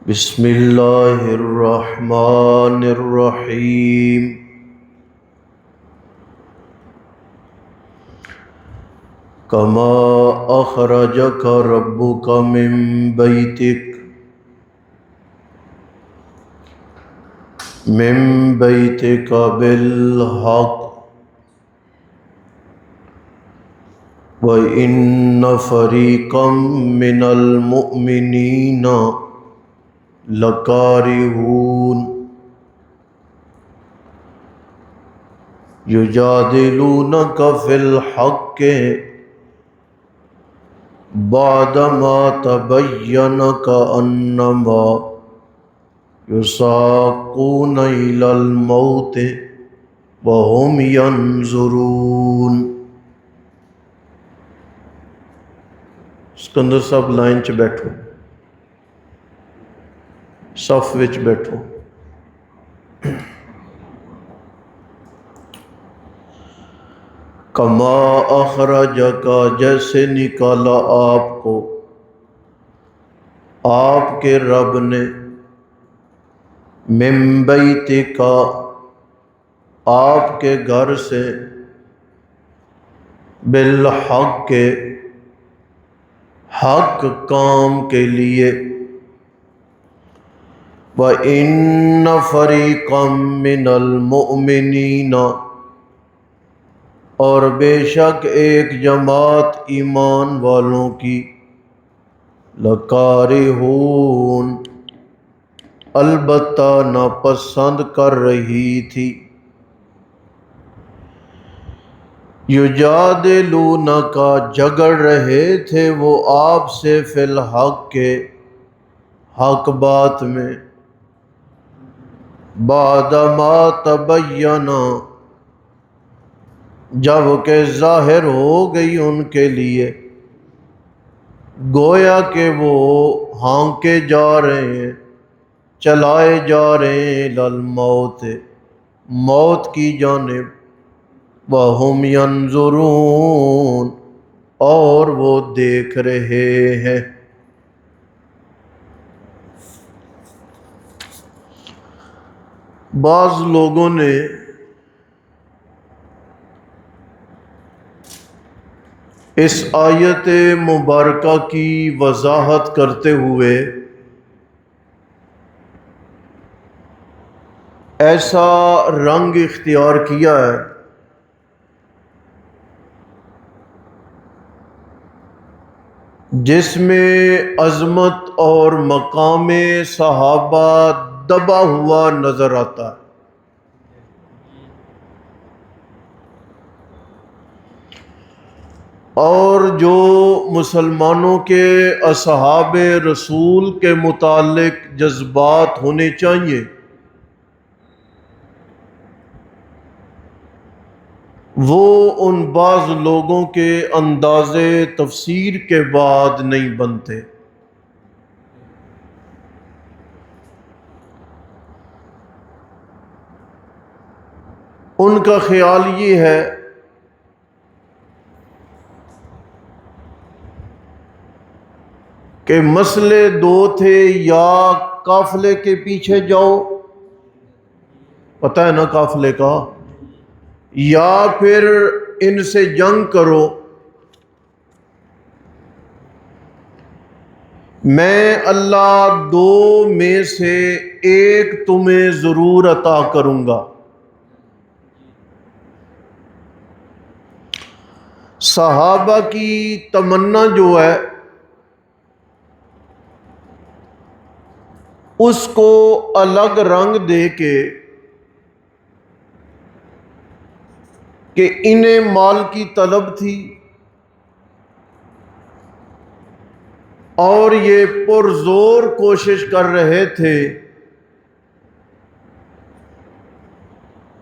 بسم اللہ الرحمن الرحیم کما اخرجک ربک من بیتک بالحق وَإِنَّ فَرِيقًا مِّنَ الْمُؤْمِنِينَ لَكَارِهُونَ يُجَادِلُونَكَ فِي الْحَقِّ بَعْدَمَا تَبَيَّنَ كَأَنَّمَا يُسَاقُونَ إِلَى الْمَوْتِ وَهُمْ يَنظُرُونَ۔ سکندر صاحب لائن چ بیٹھو، صف وچ بیٹھو۔ کما اخرجکا، جیسے نکالا آپ کو، آپ کے رب نے، من بیتکا، آپ کے گھر سے، بالحق کے، حق کام کے لیے، وَإِنَّ فَرِيقًا مِّنَ الْمُؤْمِنِينَ، اور بے شک ایک جماعت ایمان والوں کی، لَكَارِهُونَ، البتہ ناپسند کر رہی تھی، یجادلونک، جھگڑ رہے تھے وہ آپ سے، فی الحق کے، حق بات میں، بعدما تبین، جب کہ ظاہر ہو گئی ان کے لیے، گویا کہ وہ ہانکے جا رہے ہیں، چلائے جا رہے ہیں، للموت، موت کی جانب، وَهُمْ يَنظُرُونَ، اور وہ دیکھ رہے ہیں۔ بعض لوگوں نے اس آیت مبارکہ کی وضاحت کرتے ہوئے ایسا رنگ اختیار کیا ہے جس میں عظمت اور مقام صحابہ دبا ہوا نظر آتا ہے، اور جو مسلمانوں کے اصحاب رسول کے متعلق جذبات ہونے چاہیے وہ ان بعض لوگوں کے انداز تفسیر کے بعد نہیں بنتے۔ ان کا خیال یہ ہے کہ مسئلے دو تھے، یا قافلے کے پیچھے جاؤ، پتہ ہے نا قافلے کا، یا پھر ان سے جنگ کرو، میں اللہ دو میں سے ایک تمہیں ضرور عطا کروں گا۔ صحابہ کی تمنا جو ہے اس کو الگ رنگ دے کے کہ انہیں مال کی طلب تھی، اور یہ پرزور کوشش کر رہے تھے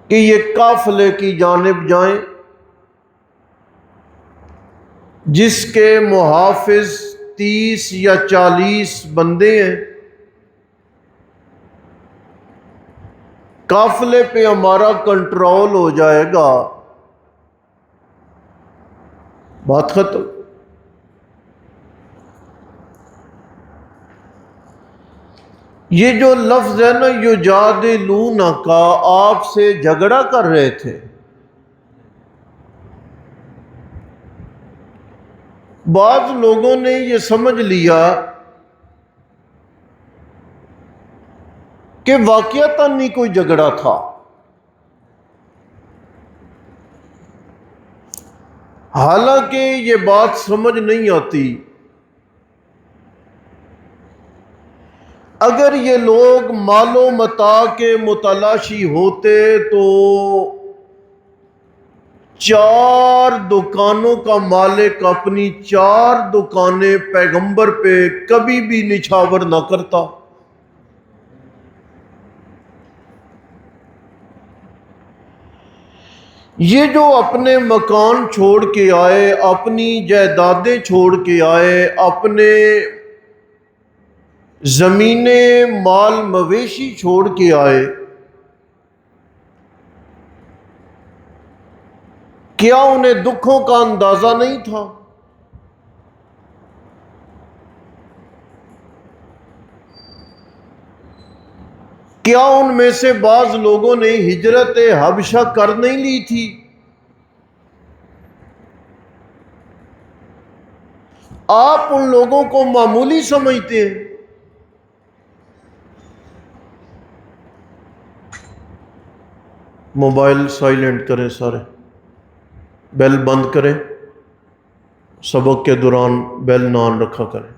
کہ یہ قافلے کی جانب جائیں جس کے محافظ 30 یا 40 بندے ہیں، قافلے پہ ہمارا کنٹرول ہو جائے گا، بات ختم۔ یہ جو لفظ ہے نا یجادلونک، آپ سے جھگڑا کر رہے تھے. بعض لوگوں نے یہ سمجھ لیا کہ واقعتاً نہیں کوئی جھگڑا تھا، حالانکہ یہ بات سمجھ نہیں آتی. اگر یہ لوگ مال و متاع کے متلاشی ہوتے تو 4 دکانوں کا مالک اپنی 4 دکانیں پیغمبر پہ کبھی بھی نچھاور نہ کرتا. یہ جو اپنے مکان چھوڑ کے آئے، اپنی جائیدادیں چھوڑ کے آئے، اپنے زمینیں مال مویشی چھوڑ کے آئے، کیا انہیں دکھوں کا اندازہ نہیں تھا؟ کیا ان میں سے بعض لوگوں نے ہجرت حبشہ کر نہیں لی تھی؟ آپ ان لوگوں کو معمولی سمجھتے ہیں. موبائل سائلنٹ کریں، سارے بیل بند کریں، سبق کے دوران بیل نہ آن رکھا کریں.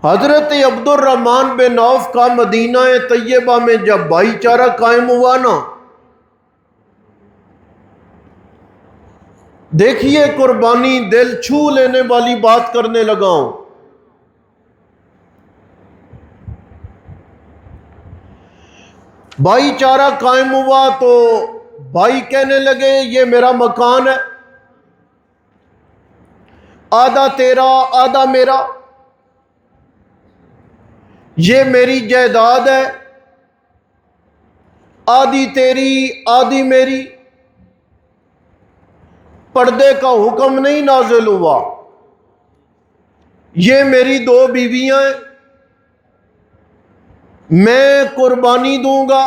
حضرت عبد الرحمن بن عوف کا مدینہ طیبہ میں جب بھائی چارہ قائم ہوا نا، دیکھیے قربانی دل چھو لینے والی بات کرنے لگا ہوں. بھائی چارہ قائم ہوا تو بھائی کہنے لگے یہ میرا مکان ہے، آدھا تیرا آدھا میرا، یہ میری جائیداد ہے، آدھی تیری آدھی میری. پردے کا حکم نہیں نازل ہوا. یہ میری 2 بیویاں ہیں، میں قربانی دوں گا،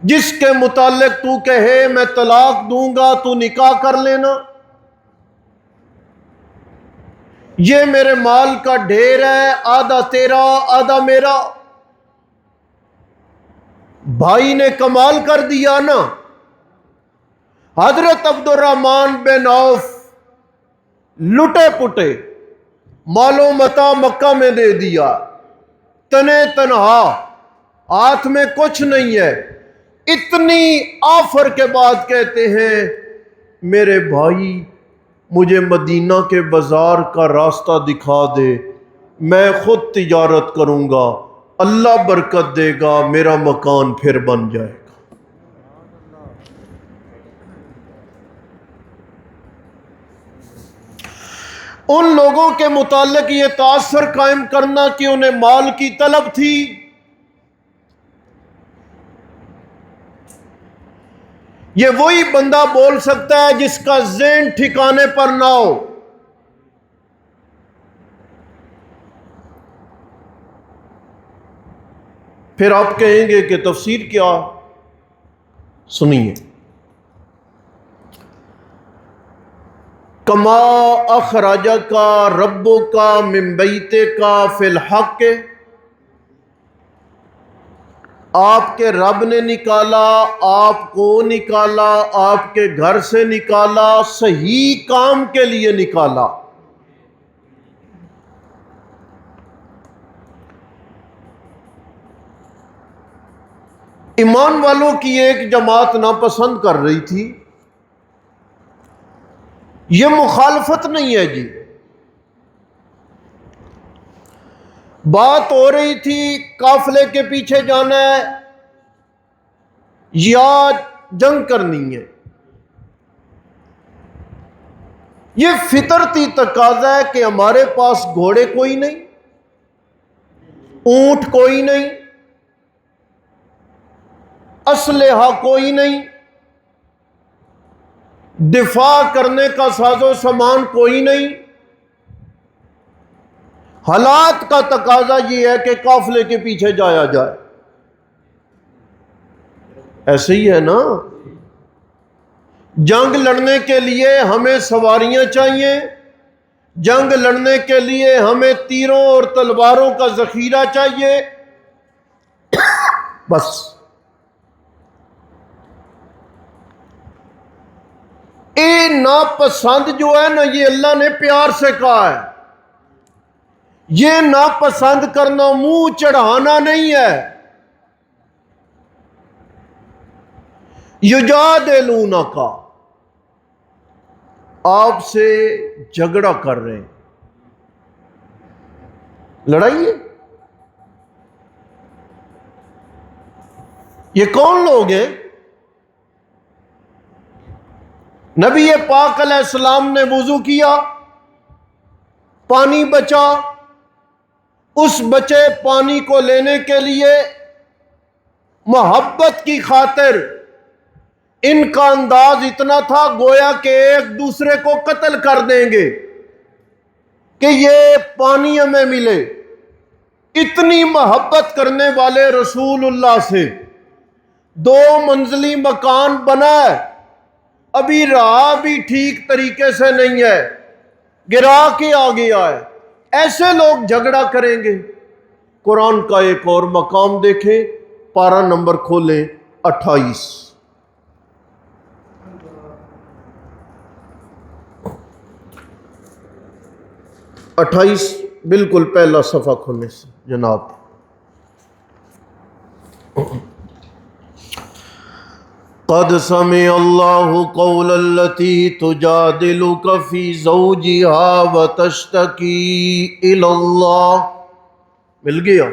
جس کے متعلق تو کہے میں طلاق دوں گا تو نکاح کر لینا. یہ میرے مال کا ڈھیر ہے، آدھا تیرا آدھا میرا. بھائی نے کمال کر دیا نا. حضرت عبد الرحمن بن عوف لٹے پٹے، مال و متاع مکہ میں دے دیا، تنے تنہا، ہاتھ میں کچھ نہیں ہے. اتنی آفر کے بعد کہتے ہیں میرے بھائی مجھے مدینہ کے بازار کا راستہ دکھا دے، میں خود تجارت کروں گا، اللہ برکت دے گا، میرا مکان پھر بن جائے گا. ان لوگوں کے متعلق یہ تاثر قائم کرنا کہ انہیں مال کی طلب تھی، یہ وہی بندہ بول سکتا ہے جس کا ذہن ٹھکانے پر نہ ہو. پھر آپ کہیں گے کہ تفسیر کیا؟ سنیے. کما اخرجک ربک من بیتک فی الحق، آپ کے رب نے نکالا، آپ کو نکالا، آپ کے گھر سے نکالا، صحیح کام کے لیے نکالا. ایمان والوں کی ایک جماعت ناپسند کر رہی تھی. یہ مخالفت نہیں ہے جی، بات ہو رہی تھی قافلے کے پیچھے جانا ہے یا جنگ کرنی ہے. یہ فطرتی تقاضا ہے کہ ہمارے پاس گھوڑے کوئی نہیں، اونٹ کوئی نہیں، اسلحہ کوئی نہیں، دفاع کرنے کا ساز و سامان کوئی نہیں، حالات کا تقاضا یہ ہے کہ قافلے کے پیچھے جایا جائے. ایسے ہی ہے نا. جنگ لڑنے کے لیے ہمیں سواریاں چاہیے، جنگ لڑنے کے لیے ہمیں تیروں اور تلواروں کا ذخیرہ چاہیے. بس یہ ناپسند جو ہے نا، یہ اللہ نے پیار سے کہا ہے. یہ ناپسند کرنا منہ چڑھانا نہیں ہے. یجادلونک، آپ سے جھگڑا کر رہے ہیں. لڑائی ہے. یہ کون لوگ ہیں؟ نبی پاک علیہ السلام نے وضو کیا، پانی بچا، اس بچے پانی کو لینے کے لیے محبت کی خاطر ان کا انداز اتنا تھا گویا کہ ایک دوسرے کو قتل کر دیں گے کہ یہ پانی ہمیں ملے. اتنی محبت کرنے والے رسول اللہ سے 2 منزلی مکان بنا ہے، ابھی رہا بھی ٹھیک طریقے سے نہیں ہے، گرا کے آ گیا ہے. ایسے لوگ جھگڑا کریں گے. قرآن کا ایک اور مقام دیکھیں، پارہ نمبر کھولیں 28. بالکل پہلا صفحہ کھولنے سے جناب. قد سمع اللہ قول التی تجادلک فی زوجها وتشتکی الی اللہ. مل گیا.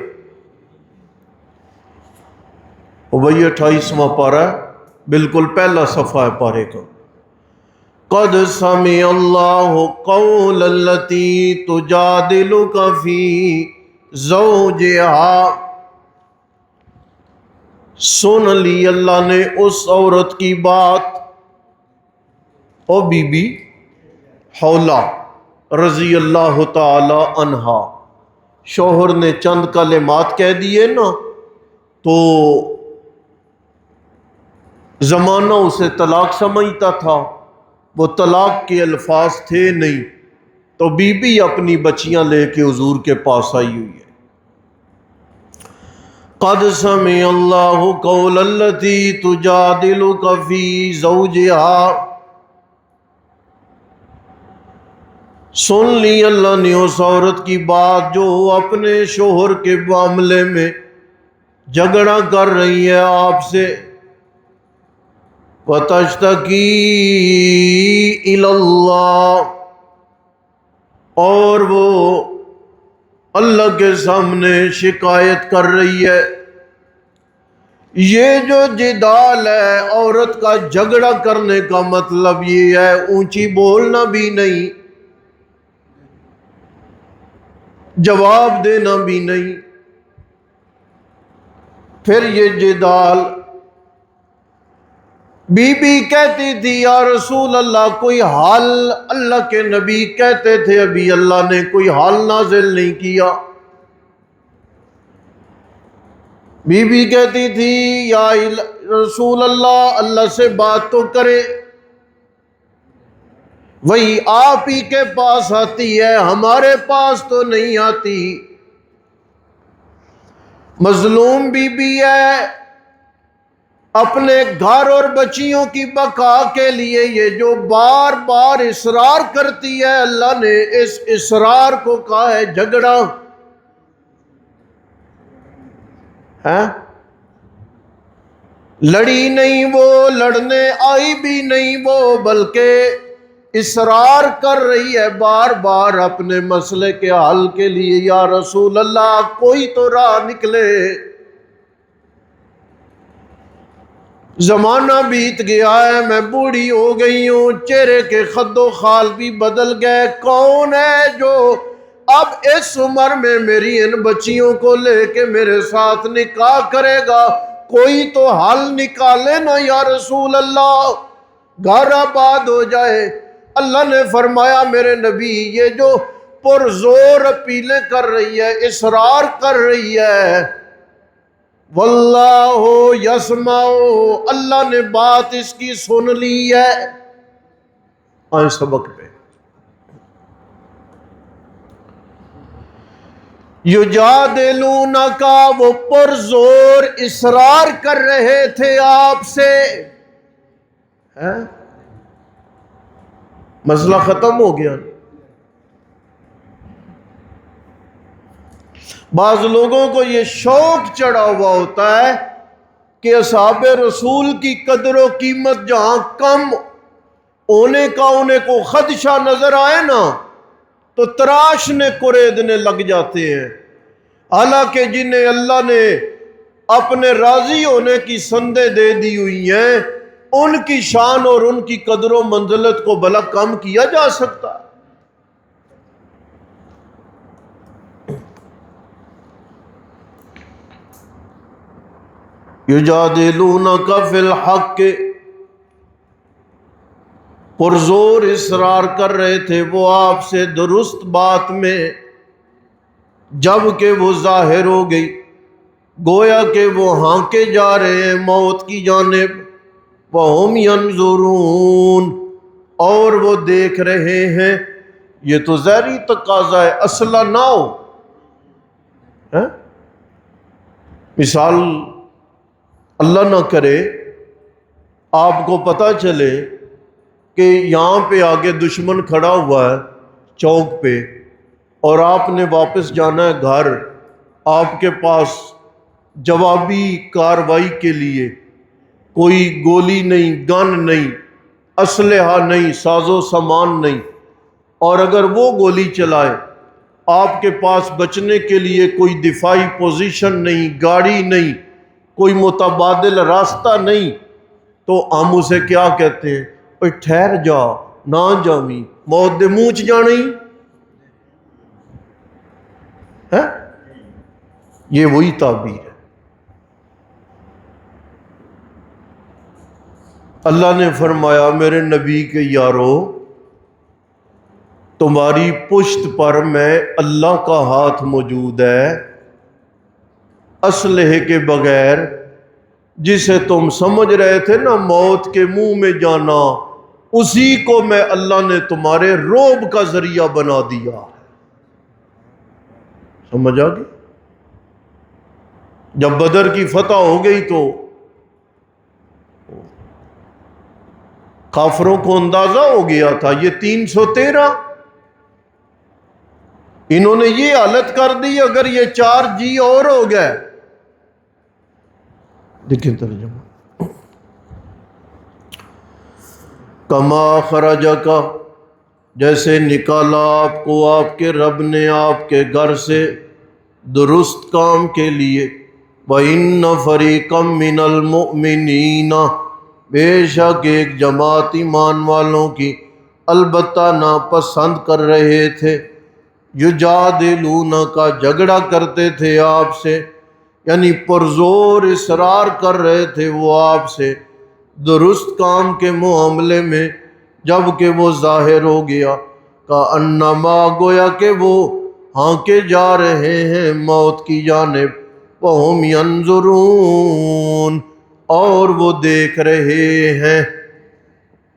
وہی 28واں پارہ ہے، بالکل پہلا صفحہ ہے پارے کا. قد سمع اللہ قول التی تجادلک فی زوجها، سن لی اللہ نے اس عورت کی بات. او بی بی حولہ رضی اللہ تعالی عنہا، شوہر نے چند کلمات کہہ دیے نا تو زمانہ اسے طلاق سمجھتا تھا، وہ طلاق کے الفاظ تھے نہیں، تو بی بی اپنی بچیاں لے کے حضور کے پاس آئی ہوئی ہے. قد سمع اللہ قول التی تجادلک فی زوجها، سن لی اللہ نے اس عورت کی بات جو اپنے شوہر کے معاملے میں جھگڑا کر رہی ہے آپ سے. وتشتکی الی اللہ، اور وہ اللہ کے سامنے شکایت کر رہی ہے. یہ جو جدال ہے، عورت کا جھگڑا کرنے کا مطلب یہ ہے اونچی بولنا بھی نہیں، جواب دینا بھی نہیں. پھر یہ جدال، بی بی کہتی تھی یا رسول اللہ کوئی حال، اللہ کے نبی کہتے تھے ابھی اللہ نے کوئی حال نازل نہیں کیا. بی بی کہتی تھی یا رسول اللہ اللہ سے بات تو کرے، وہی آپ ہی کے پاس آتی ہے، ہمارے پاس تو نہیں آتی. مظلوم بی بی ہے، اپنے گھر اور بچیوں کی بقا کے لیے یہ جو بار بار اصرار کرتی ہے، اللہ نے اس اصرار کو کہا ہے جھگڑا. لڑی نہیں وہ، لڑنے آئی بھی نہیں وہ، بلکہ اصرار کر رہی ہے بار بار اپنے مسئلے کے حل کے لیے، یا رسول اللہ کوئی تو راہ نکلے. زمانہ بیت گیا ہے، میں بوڑھی ہو گئی ہوں، چہرے کے خد و خال بھی بدل گئے. کون ہے جو اب اس عمر میں میری ان بچیوں کو لے کے میرے ساتھ نکاح کرے گا؟ کوئی تو حل نکالے نا یا رسول اللہ، گھر آباد ہو جائے. اللہ نے فرمایا میرے نبی یہ جو پرزور اپیلیں کر رہی ہے، اصرار کر رہی ہے، واللہ یسمع، اللہ نے بات اس کی سن لی ہے۔ آئیں سبق پہ۔ یجادلونک، وہ پرزور اصرار کر رہے تھے آپ سے، مسئلہ ختم ہو گیا۔ بعض لوگوں کو یہ شوق چڑھا ہوا ہوتا ہے کہ اصحاب رسول کی قدر و قیمت جہاں کم ہونے کا انہیں کو خدشہ نظر آئے نا تو تراشنے کوریدنے لگ جاتے ہیں، حالانکہ جنہیں اللہ نے اپنے راضی ہونے کی سندیں دے دی ہوئی ہیں ان کی شان اور ان کی قدر و منزلت کو بھلا کم کیا جا سکتا؟ یجادلونک فی الحق، پرزور اصرار کر رہے تھے وہ آپ سے درست بات میں، جب کہ وہ ظاہر ہو گئی، گویا کہ وہ ہانکے جا رہے ہیں موت کی جانب، وَهُمْ يَنْظُرُونَ، اور وہ دیکھ رہے ہیں۔ یہ تو ظاہری تقاضا ہے، اسلحہ نہ ہو۔ مثال اللہ نہ کرے آپ کو پتہ چلے کہ یہاں پہ آگے دشمن کھڑا ہوا ہے چوک پہ اور آپ نے واپس جانا ہے گھر، آپ کے پاس جوابی کارروائی کے لیے کوئی گولی نہیں، گن نہیں، اسلحہ نہیں، ساز و سامان نہیں، اور اگر وہ گولی چلائے آپ کے پاس بچنے کے لیے کوئی دفاعی پوزیشن نہیں، گاڑی نہیں، کوئی متبادل راستہ نہیں، تو ہم اسے کیا کہتے ہیں؟ اوے ٹھہر جا، نہ جامی، موت دے منہ چ جانی ہے۔ یہ وہی تعبیر ہے۔ اللہ نے فرمایا میرے نبی کے یارو، تمہاری پشت پر میں اللہ کا ہاتھ موجود ہے، اسلحے کے بغیر، جسے تم سمجھ رہے تھے نا موت کے منہ میں جانا، اسی کو میں اللہ نے تمہارے روب کا ذریعہ بنا دیا۔ سمجھ آ گئی؟ جب بدر کی فتح ہو گئی تو کافروں کو اندازہ ہو گیا تھا یہ 313، انہوں نے یہ حالت کر دی، اگر یہ 4 جی اور ہو گئے۔ دیکھیں ترجمہ، کما خرجکا، جیسے نکالا آپ کو آپ کے رب نے آپ کے گھر سے درست کام کے لیے، وَإِنَّ فَرِيقًا مِّنَ الْمُؤْمِنِينَ، بے شک ایک جماعت ایمان والوں کی البتہ ناپسند کر رہے تھے، یجادلونک، جھگڑا کرتے تھے آپ سے، یعنی پرزور اصرار کر رہے تھے وہ آپ سے درست کام کے معاملے میں، جب کہ وہ ظاہر ہو گیا، کأنما، گویا کہ وہ ہانکے جا رہے ہیں موت کی جانب، وَهُمْ يَنْظُرُونَ، اور وہ دیکھ رہے ہیں۔